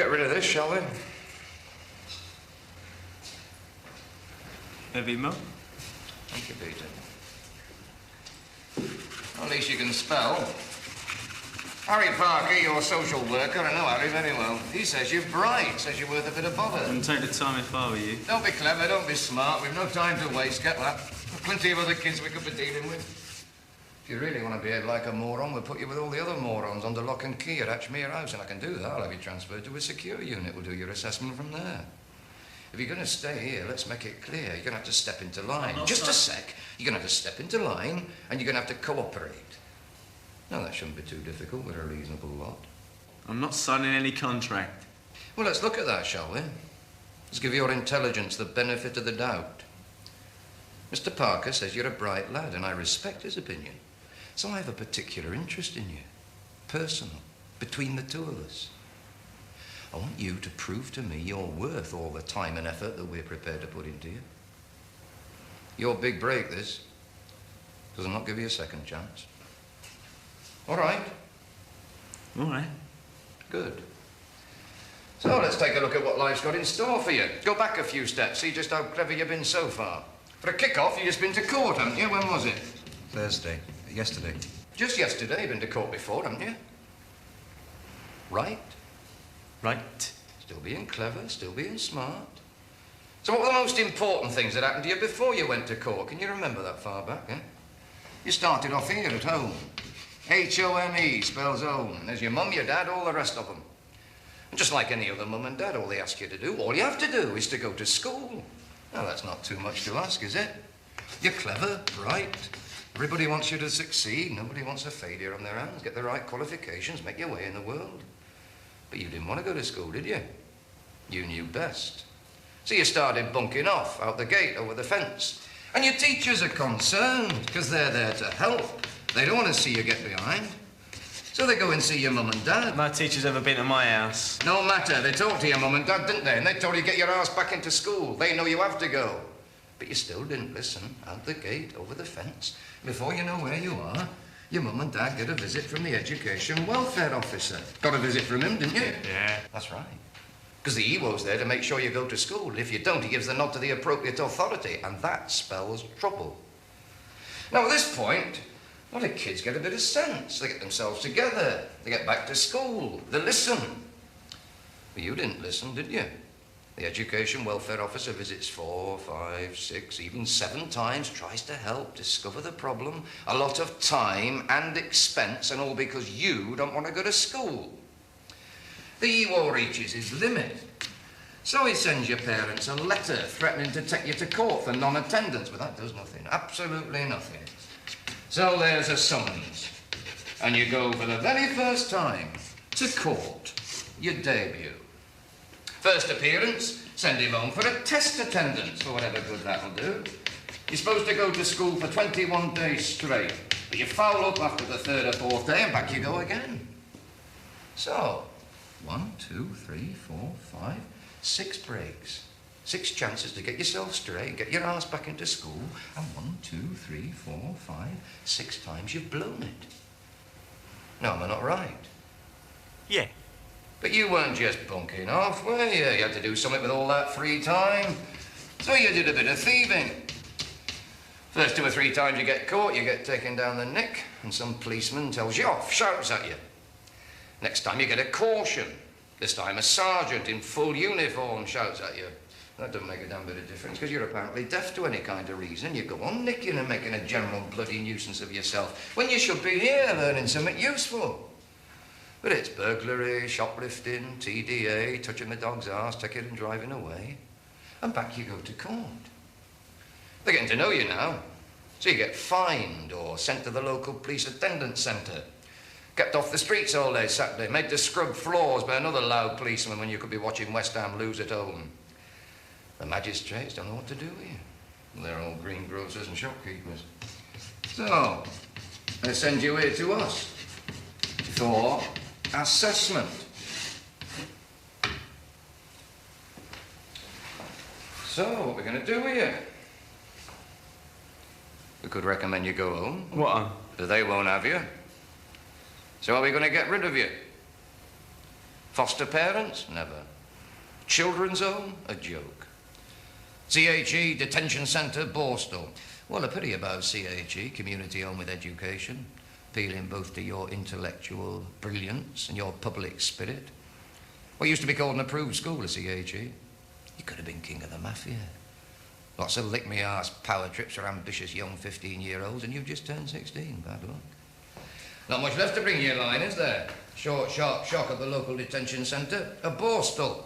get rid of this, shall we? Heavy mo? Thank you, Peter. At least you can spell. Harry Parker, your social worker, I know Harry very well. He says you're bright, says you're worth a bit of bother. Wouldn't take the time if I were you. Don't be clever, don't be smart. We've no time to waste, get that. There's plenty of other kids we could be dealing with. If you really want to behave like a moron, we'll put you with all the other morons under lock and key at Ashmere House, and I can do that. I'll have you transferred to a secure unit. We'll do your assessment from there. If you're going to stay here, let's make it clear. You're going to have to step into line. Just a sec. You're going to have to step into line, and you're going to have to cooperate. No, that shouldn't be too difficult. We're a reasonable lot. I'm not signing any contract. Well, let's look at that, shall we? Let's give your intelligence the benefit of the doubt. Mr. Parker says you're a bright lad, and I respect his opinion. So I have a particular interest in you. Personal. Between the two of us. I want you to prove to me you're worth all the time and effort that we're prepared to put into you. Your big break, this. Does not give you a second chance. All right? All right. Good. So let's take a look at what life's got in store for you. Go back a few steps, see just how clever you've been so far. For a kick-off, you've just been to court, haven't you? When was it? Thursday. Yesterday. Just yesterday. You've been to court before, haven't you? Right? Right. Still being clever, still being smart. So what were the most important things that happened to you before you went to court? Can you remember that far back, eh? You started off here at home. H-O-M-E spells home. There's your mum, your dad, all the rest of them. And just like any other mum and dad, all they ask you to do, all you have to do is to go to school. Now, that's not too much to ask, is it? You're clever, bright. Everybody wants you to succeed. Nobody wants a failure on their hands. Get the right qualifications, make your way in the world. But you didn't want to go to school, did you? You knew best. So you started bunking off out the gate over the fence. And your teachers are concerned, because they're there to help. They don't want to see you get behind. So they go and see your mum and dad. My teacher's ever been to my house. No matter. They talked to your mum and dad, didn't they? And they told you to get your ass back into school. They know you have to go. But you still didn't listen. Out the gate, over the fence. Before you know where you are, your mum and dad get a visit from the education welfare officer. Got a visit from him, didn't you? Yeah. That's right. Because the EWO's there to make sure you go to school. If you don't, he gives the nod to the appropriate authority. And that spells trouble. Now, at this point, a lot of kids get a bit of sense. They get themselves together. They get back to school. They listen. But you didn't listen, did you? The education welfare officer visits 4, 5, 6, even 7 times, tries to help, discover the problem. A lot of time and expense, and all because you don't want to go to school. The EWO reaches his limit. So he sends your parents a letter threatening to take you to court for non-attendance. But that does nothing, absolutely nothing. So there's a summons. And you go for the very first time to court, your debut. First appearance, send him home for a test attendance, for whatever good that'll do. You're supposed to go to school for 21 days straight, but you foul up after the 3rd or 4th day and back you go again. So, 1, 2, 3, 4, 5, 6 breaks. 6 chances to get yourself straight, get your ass back into school, and 1, 2, 3, 4, 5, 6 times you've blown it. No, am I not right? Yeah. But you weren't just bunking off, were you? You had to do something with all that free time. So you did a bit of thieving. First 2 or 3 times you get caught, you get taken down the neck, and some policeman tells you off, shouts at you. Next time you get a caution. This time a sergeant in full uniform shouts at you. That doesn't make a damn bit of difference, because you're apparently deaf to any kind of reason. You go on nicking and making a general bloody nuisance of yourself, when you should be here learning something useful. But it's burglary, shoplifting, TDA, touching the dog's arse, taking and driving away. And back you go to court. They're getting to know you now. So you get fined or sent to the local police attendance centre. Kept off the streets all day Saturday, made to scrub floors by another loud policeman when you could be watching West Ham lose at home. The magistrates don't know what to do with you. They're all greengrocers and shopkeepers. So, they send you here to us for assessment. So, what we're going to do with you? We could recommend you go home. What? But they won't have you. So are we going to get rid of you? Foster parents? Never. Children's home? A joke. CHE, detention centre, Borstal. Well, a pity about CHE, community home with education, appealing both to your intellectual brilliance and your public spirit. What used to be called an approved school at CHE. You could have been king of the mafia. Lots of lick-me-arse power trips for ambitious young 15-year-olds, and you've just turned 16, bad luck. Not much left to bring you in line, is there? Short, sharp shock at the local detention centre, a Borstal.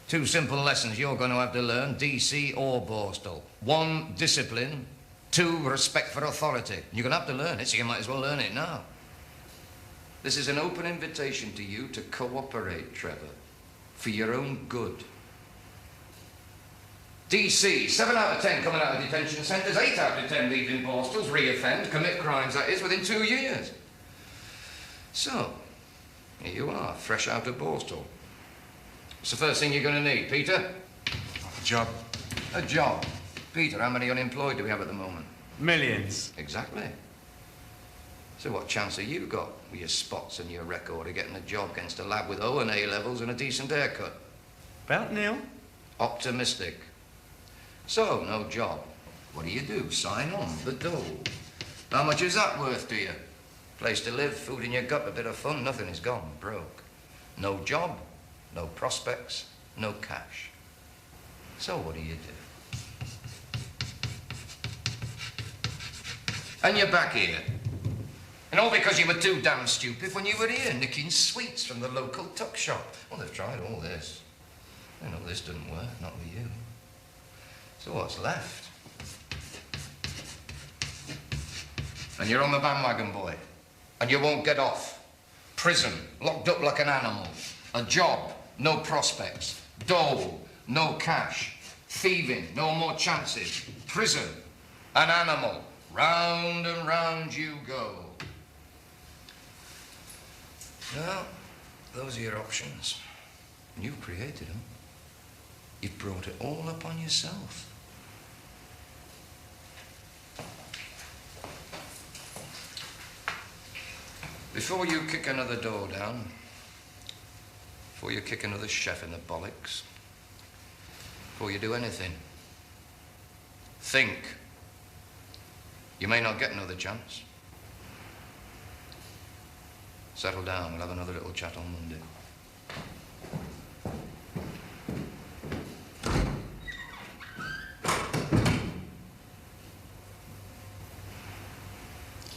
2 simple lessons you're going to have to learn, DC or Borstal. 1, discipline. 2, respect for authority. You're going to have to learn it, so you might as well learn it now. This is an open invitation to you to cooperate, Trevor, for your own good. DC, 7 out of 10 coming out of detention centres, 8 out of 10 leaving Borstals, re-offend, commit crimes, that is, within 2 years. So, here you are, fresh out of Borstal. What's the first thing you're going to need, Peter? A job. A job. Peter, how many unemployed do we have at the moment? Millions. Exactly. So what chance have you got with your spots and your record of getting a job against a lad with O and A levels and a decent haircut? About nil. Optimistic. So, no job. What do? Sign on, the dole. How much is that worth to you? Place to live, food in your gut, a bit of fun, nothing is gone, broke. No job, no prospects, no cash. So what do? And you're back here. And all because you were too damn stupid when you were here, nicking sweets from the local tuck shop. Well, they've tried all this. They know this doesn't work, not with you. So what's left? And you're on the bandwagon, boy. And you won't get off. Prison, locked up like an animal. A job, no prospects. Dole, no cash. Thieving, no more chances. Prison, an animal. Round and round you go. Well, those are your options. And you've created them. You've brought it all upon yourself. Before you kick another door down, before you kick another chef in the bollocks, before you do anything, think. You may not get another chance. Settle down, we'll have another little chat on Monday.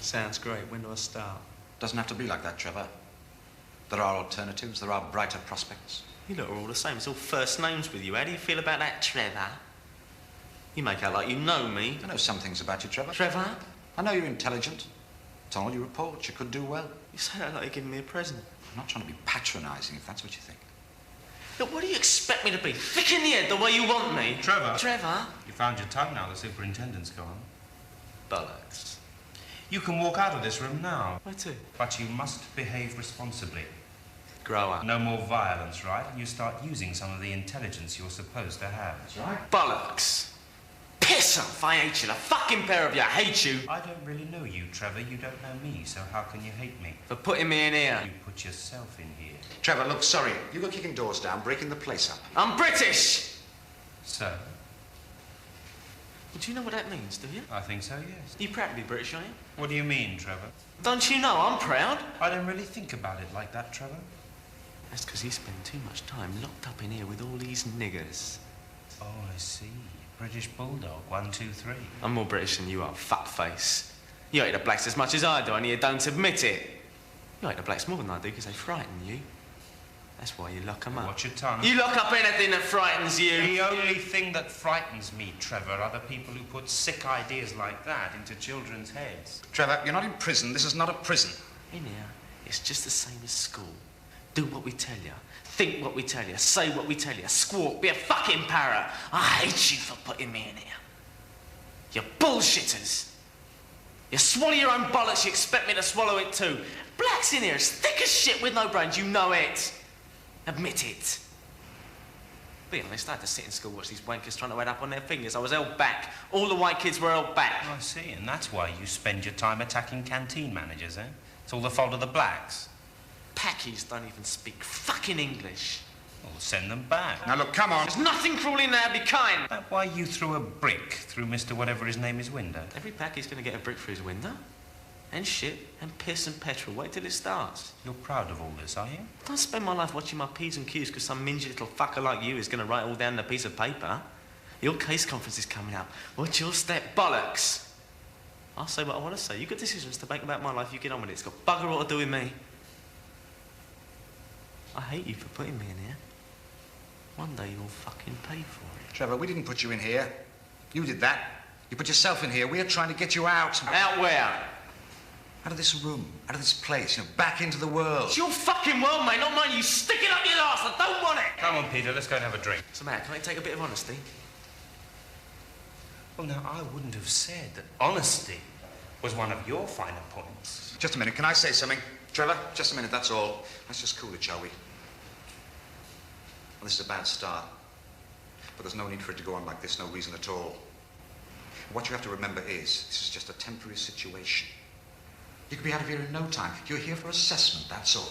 Sounds great. When do I start? Doesn't have to be like that, Trevor. There are alternatives. There are brighter prospects. You lot are all the same. It's all first names with you. How do you feel about that, Trevor? You make out like you know me. I know some things about you, Trevor. Trevor? I know you're intelligent. It's on all your reports. You could do well. You say that like you're giving me a present. I'm not trying to be patronising, if that's what you think. Look, what do you expect me to be? Thick in the head the way you want me? Trevor. Trevor? You found your tongue now. The superintendent's gone. Bollocks. You can walk out of this room now. Where to? But you must behave responsibly. Grow up. No more violence, right? And you start using some of the intelligence you're supposed to have. That's right. Bollocks. Piss off, I hate you. The fucking pair of you, I hate you. I don't really know you, Trevor. You don't know me, so how can you hate me? For putting me in here. You put yourself in here. Trevor, look, sorry. You go kicking doors down, breaking the place up. I'm British! So? Well, do you know what that means, do you? I think so, yes. You proud to be British, are you? What do you mean, Trevor? Don't you know I'm proud? I don't really think about it like that, Trevor. That's because you spend too much time locked up in here with all these niggers. Oh, I see. British Bulldog, 1, 2, 3. I'm more British than you are, fuckface. You hate the blacks as much as I do, and you don't admit it. You hate the blacks more than I do because they frighten you. That's why you lock them up. Watch your tongue. You lock up anything that frightens you. The only thing that frightens me, Trevor, are the people who put sick ideas like that into children's heads. Trevor, you're not in prison. This is not a prison. In here, it's just the same as school. Do what we tell you. Think what we tell you. Say what we tell you. Squawk. Be a fucking parrot. I hate you for putting me in here. You bullshitters. You swallow your own bollocks, you expect me to swallow it too. Blacks in here is thick as shit with no brains. You know it. Admit it. Be honest, I had to sit in school watch these wankers trying to add up on their fingers. I was held back. All the white kids were held back. I see, and that's why you spend your time attacking canteen managers, eh? It's all the fault of the blacks. packies don't even speak fucking English. Well, send them back. Now, look, come on. There's nothing cruel in there, be kind. That's why you threw a brick through Mr. Whatever his name is window. Every packie's gonna get a brick through his window. And shit, and piss and petrol. Wait till it starts. You're proud of all this, are you? Don't spend my life watching my P's and Q's because some mingy little fucker like you is gonna write all down on a piece of paper. Your case conference is coming up. What's your step? Bollocks! I'll say what I want to say. You've got decisions to make about my life, you get on with it. It's got bugger all to do with me. I hate you for putting me in here. One day you'll fucking pay for it. Trevor, we didn't put you in here. You did that. You put yourself in here. We're trying to get you out. Out where? Out of this room, out of this place, back into the world. It's your fucking world, mate, not mine. You stick it up your arse. I don't want it. Come on, Peter, let's go and have a drink. So, Matt, can I take a bit of honesty? Well, now, I wouldn't have said that honesty was one of your finer points. Just a minute, can I say something? Trevor, just a minute, that's all. Let's just cool it, shall we? Well, this is a bad start. But there's no need for it to go on like this, no reason at all. What you have to remember is, this is just a temporary situation. You could be out of here in no time. You're here for assessment, that's all.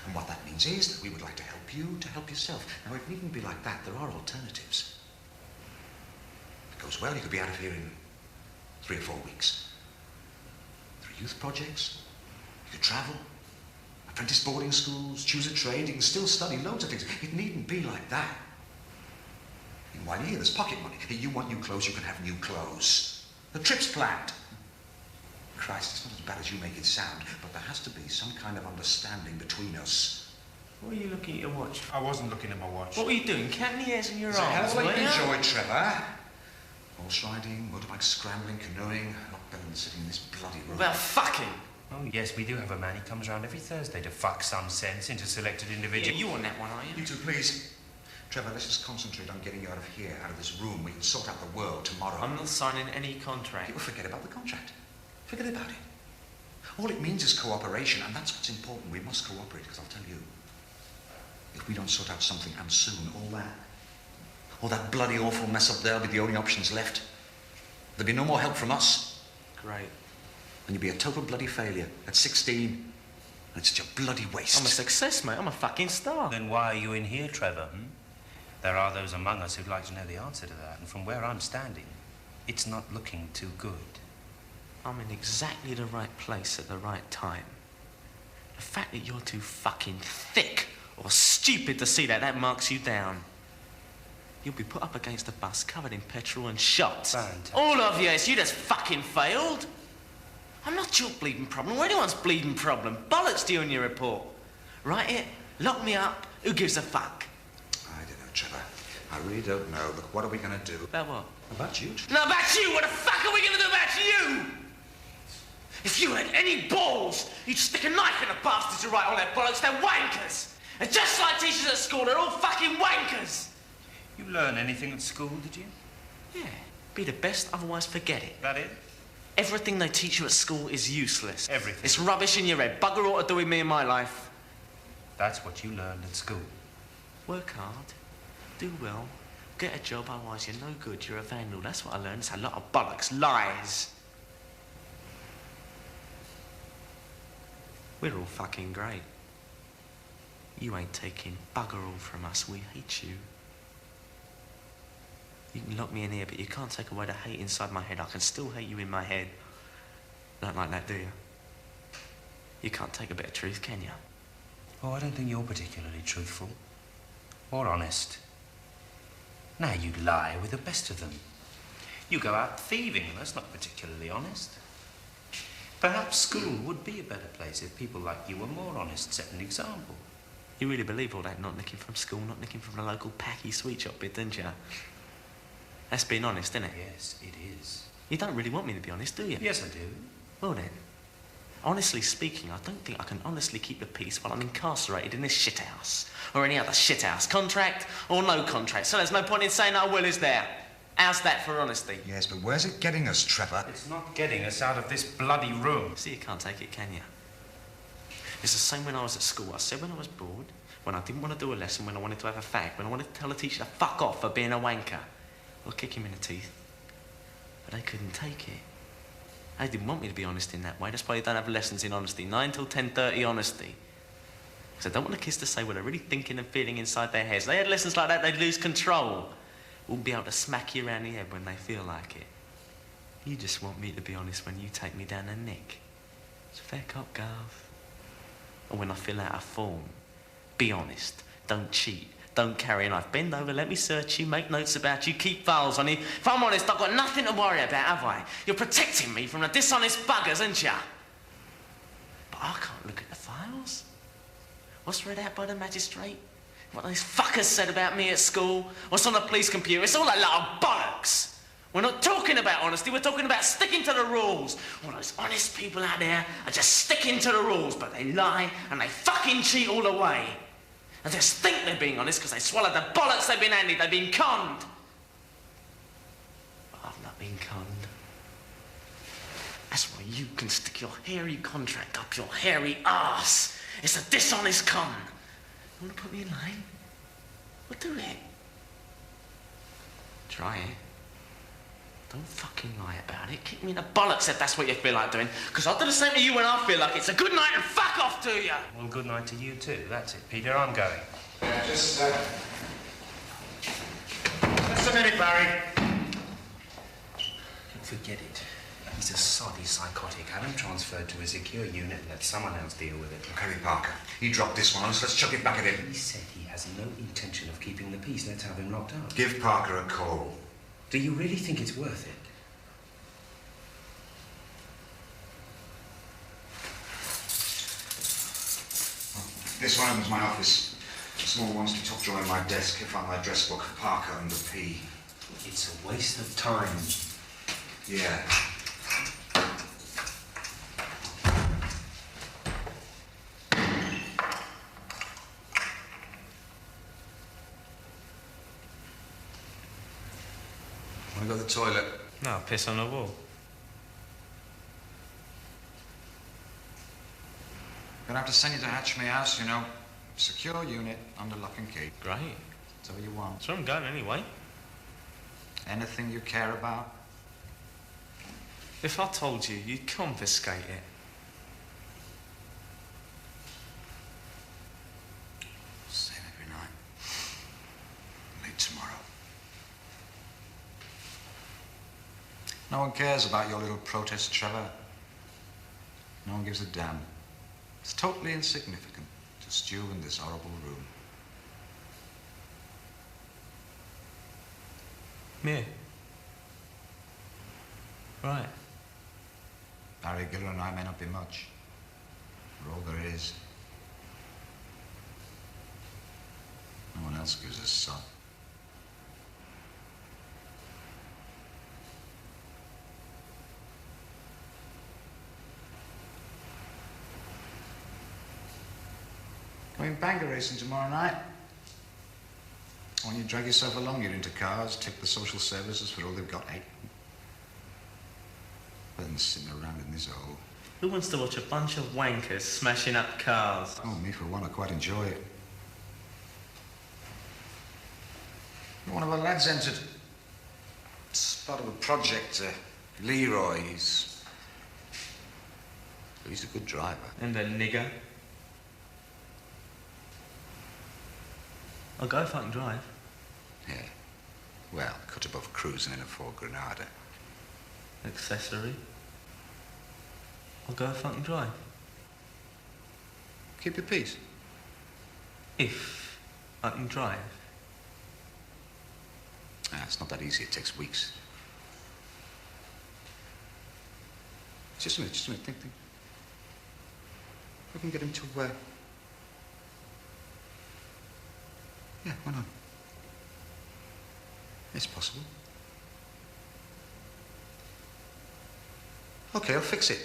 And what that means is that we would like to help you to help yourself. Now, it needn't be like that. There are alternatives. If it goes well, you could be out of here in 3 or 4 weeks. 3 youth projects. You could travel. Apprentice boarding schools. Choose a trade. You can still study loads of things. It needn't be like that. And while you're here, there's pocket money. If you want new clothes, you can have new clothes. The trip's planned. Christ, it's not as bad as you make it sound, but there has to be some kind of understanding between us. What are you looking at your watch? I wasn't looking at my watch. What were you doing? Counting the hairs in your It's a hell arms, of a were lot you you? enjoy, Trevor. Horse riding, motorbike scrambling, canoeing. Not better than sitting in this bloody room. Well, fucking. Oh, yes, we do have a man. He comes round every Thursday to fuck some sense into selected individuals. Yeah, you on that one, are you? You two, please. Trevor, let's just concentrate on getting you out of here, out of this room. We can sort out the world tomorrow. I'm not signing any contract. Well, forget about the contract. Forget about it. All it means is cooperation, and that's what's important. We must cooperate, because I'll tell you, if we don't sort out something, and soon, all that bloody awful mess up there will be the only options left. There'll be no more help from us. Great. And you'll be a total bloody failure at 16. And it's such a bloody waste. I'm a success, mate. I'm a fucking star. Then why are you in here, Trevor? There are those among us who'd like to know the answer to that, and from where I'm standing, it's not looking too good. I'm in exactly the right place at the right time. The fact that you're too fucking thick or stupid to see that marks you down. You'll be put up against a bus covered in petrol and shot. Fantastic. All of you, you just fucking failed. I'm not your bleeding problem or anyone's bleeding problem. Bollocks to you in your report. Write it, lock me up, who gives a fuck? I don't know, Trevor. I really don't know. Look, what are we going to do? About what? About you? No, about you! What the fuck are we gonna do about you? If you had any balls, you'd stick a knife in the bastards who write all that bollocks. They're wankers. And just like teachers at school, they're all fucking wankers. You learn anything at school, did you? Yeah. Be the best, otherwise forget it. That it? Everything they teach you at school is useless. Everything? It's rubbish in your head. Bugger all to do with me and my life. That's what you learned at school. Work hard. Do well. Get a job, otherwise you're no good. You're a vandal. That's what I learned. It's a lot of bollocks. Lies. We're all fucking great. You ain't taking bugger all from us. We hate you. You can lock me in here, but you can't take away the hate inside my head. I can still hate you in my head. Don't like that, do you? You can't take a bit of truth, can you? Oh, I don't think you're particularly truthful. Or honest. Now you lie with the best of them. You go out thieving, and that's not particularly honest. Perhaps school would be a better place if people like you were more honest, set an example. You really believe all that, not nicking from school, not nicking from the local packy sweet shop bit, don't you? That's being honest, isn't it? Yes, it is. You don't really want me to be honest, do you? Yes, I do. Well then, honestly speaking, I don't think I can honestly keep the peace while I'm incarcerated in this shithouse. Or any other shithouse. Contract or no contract. So there's no point in saying I will, is there? How's that for honesty? Yes, but where's it getting us, Trevor? It's not getting us out of this bloody room. See, you can't take it, can you? It's the same when I was at school. I said when I was bored, when I didn't want to do a lesson, when I wanted to have a fag, when I wanted to tell a teacher to fuck off for being a wanker. Or kick him in the teeth. But they couldn't take it. They didn't want me to be honest in that way. That's why you don't have lessons in honesty. 9 till 10:30 honesty. Because I don't want the kids to say what they're really thinking and feeling inside their heads. They had lessons like that, they'd lose control. Wouldn't be able to smack you around the head when they feel like it. You just want me to be honest when you take me down the neck. It's a fair cop, Garth. And when I fill out a form, be honest. Don't cheat. Don't carry a knife. Bend over, let me search you, make notes about you, keep files on you. If I'm honest, I've got nothing to worry about, have I? You're protecting me from the dishonest buggers, aren't you? But I can't look at the files. What's read out by the magistrate? What those fuckers said about me at school? What's on the police computer? It's all a lot of bollocks. We're not talking about honesty, we're talking about sticking to the rules. All those honest people out there are just sticking to the rules, but they lie and they fucking cheat all the way. And just think they're being honest because they swallowed the bollocks they've been handed, they've been conned. But I've not been conned. That's why you can stick your hairy contract up your hairy arse. It's a dishonest con. You want to put me in line? Well, do it. Try it. Don't fucking lie about it. Kick me in the bollocks if that's what you feel like doing. Because I'll do the same to you when I feel like it's a good night and fuck off to you. Well, good night to you too. That's it, Peter. I'm going. Yeah, just a minute, Barry. Forget it. He's a soddy psychotic. Have him transferred to a secure unit and let someone else deal with it. Harry Parker, he dropped this one on us. Let's chuck it back at him. He said he has no intention of keeping the peace. Let's have him locked up. Give Parker a call. Do you really think it's worth it? This one is my office. A small one-stop top drawer in my desk. I found my address book, Parker under P. It's a waste of time. Yeah. Want to go to the toilet? No, piss on the wall. Gonna have to send you to Hatchme House, you know. Secure unit under lock and key. Great. That's all you want. That's where I'm going anyway. Anything you care about? If I told you, you'd confiscate it. Same every night. Late tomorrow. No one cares about your little protest, Trevor. No one gives a damn. It's totally insignificant. Just you in this horrible room. Me? Right. Barry Giller and I may not be much. We're all there is. No one else gives a sod. Going banger racing tomorrow night. When you drag yourself along, you're into cars, tip the social services for all they've got, eh? Better than sitting around in this hole. Who wants to watch a bunch of wankers smashing up cars? Oh, me for one, I quite enjoy it. One of our lads entered. It's part of a project, Leroy. He's a good driver. And a nigger. I'll go if I can drive. Yeah. Well, cut above cruising in a Ford Granada. Accessory. I'll go if I can drive. Keep your peace. If I can drive. Ah, it's not that easy. It takes weeks. Just a minute. Think. We can get him to yeah, why not? It's possible. Okay, I'll fix it.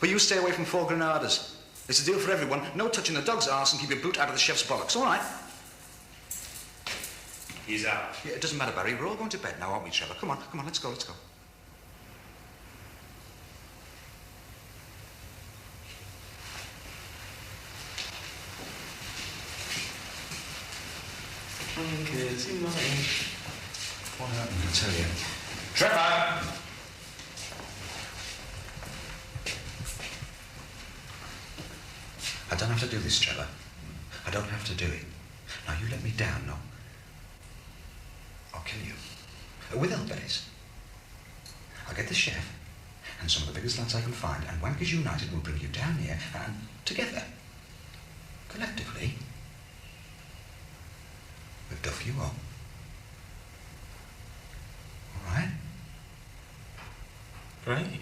But you stay away from Four Granadas. It's a deal for everyone. No touching the dog's arse and keep your boot out of the chef's bollocks, all right? He's out. Yeah, it doesn't matter, Barry. We're all going to bed now, aren't we, Trevor? Come on, let's go. What happened, I tell you? Trevor! I don't have to do this, Trevor. I don't have to do it. Now, you let me down, no? I'll kill you. With help, that is. I'll get the chef and some of the biggest lads I can find, and Wankers United will bring you down here, and together, collectively, we'll duff you up. All right? Great.